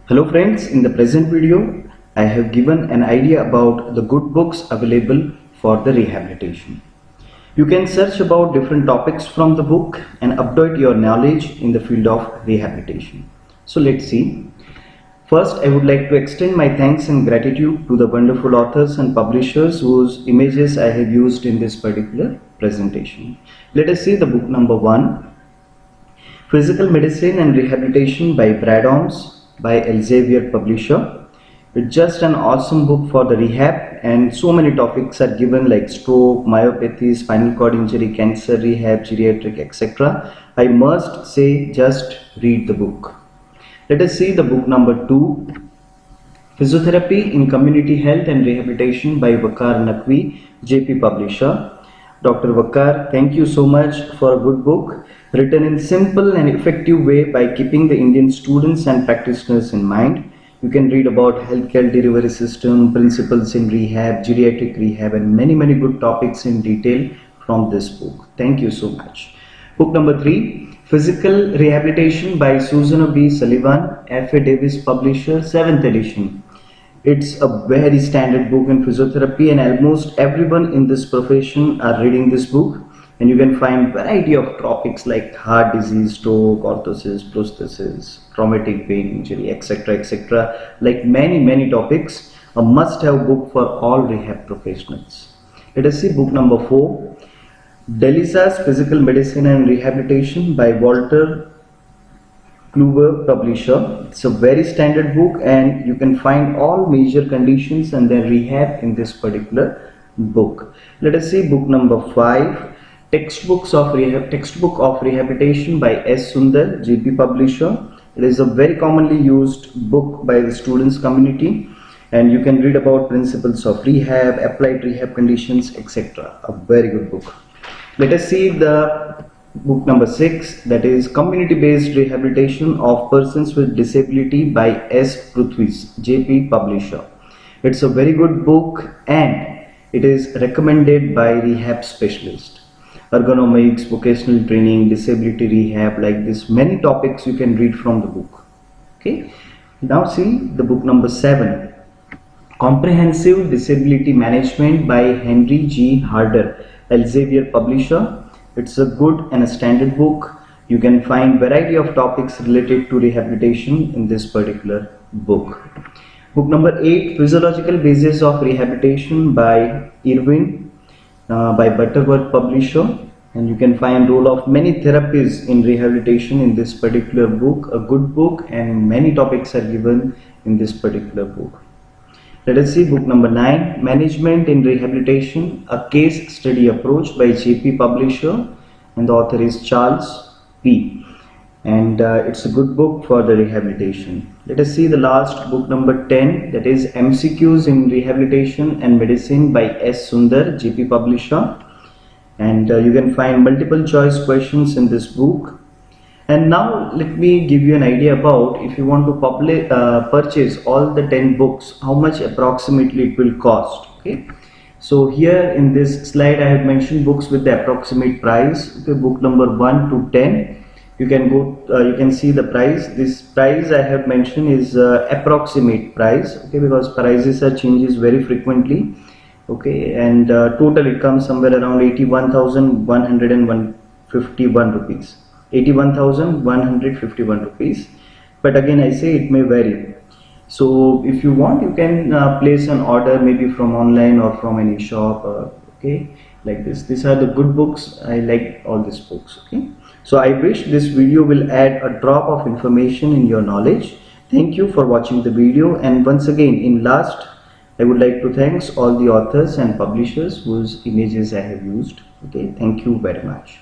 Hello friends, in the present video I have given an idea about the good books available for the rehabilitation. You can search about different topics from the book and update your knowledge in the field of rehabilitation. So let's see. First, I would like to extend my thanks and gratitude to the wonderful authors and publishers whose images I have used in this particular presentation. Let us see the book number 1, Physical Medicine and Rehabilitation by Braddoms, by Elsevier publisher. It's just an awesome book for the rehab, and so many topics are given like stroke, myopathy, spinal cord injury, cancer rehab, geriatric, etc. I must say, just read the book. Let us see the book number 2, Physiotherapy in Community Health and Rehabilitation by Waqar Naqvi, Jaypee publisher. Dr. Waqar, thank you so much for a good book written in simple and effective way by keeping the Indian students and practitioners in mind. You can read about healthcare delivery system, principles in rehab, geriatric rehab, and many good topics in detail from this book. Thank you so much. Book number 3, Physical Rehabilitation by Susan B. Sullivan, F.A. Davis publisher, 7th edition. It's a very standard book in physiotherapy, and almost everyone in this profession are reading this book. And you can find variety of topics like heart disease, stroke, orthosis, prosthesis, traumatic brain injury, etc. Like many topics. A must-have book for all rehab professionals. Let us see book number 4, Delisa's Physical Medicine and Rehabilitation by Wolters, Kluwer publisher. It's a very standard book, and you can find all major conditions and their rehab in this particular book. Let us see book number 5, Textbook of Rehabilitation by S.Sunder, Jaypee publisher. It is a very commonly used book by the students community, and you can read about principles of rehab, applied rehab conditions, etc. A very good book. Let us see the book number 6, that is Community-Based Rehabilitation of Persons with Disability by S Pruthvish, Jaypee publisher. It's a very good book, and it is recommended by rehab specialists. Ergonomics, vocational training, disability rehab, like this many topics you can read from the book. Okay, now see the book number 7, Comprehensive Disability Management by Henry G. Harder, Elsevier publisher. It's a good and a standard book. You can find variety of topics related to rehabilitation in this particular book. Book number 8, Physiological Basis of Rehabilitation by Erwin, by Butterworth publisher. And you can find role of many therapies in rehabilitation in this particular book. A good book, and many topics are given in this particular book. Let us see book number 9, Management in Rehabilitation, a Case Study Approach by Jaypee publisher, and the author is Charles P. And it's a good book for the rehabilitation. Let us see the last book number 10, that is MCQ'S in Rehabilitation and Medicine by S.Sunder, Jaypee publisher. And you can find multiple choice questions in this book. And now let me give you an idea about if you want to purchase all the 10 books, how much approximately it will cost. Okay, so here in this slide I have mentioned books with the approximate price. Okay, book number 1 to 10, you can go, you can see the price. This price I have mentioned is approximate price. Okay, because prices are changes very frequently. Okay, and total it comes somewhere around 81,151 rupees. 81,151 rupees, but again I say it may vary. So if you want, you can place an order maybe from online or from any shop. Okay, like this. These are the good books. I like all these books. Okay, so I wish this video will add a drop of information in your knowledge. Thank you for watching the video, and once again in last I would like to thank all the authors and publishers whose images I have used. Okay, thank you very much.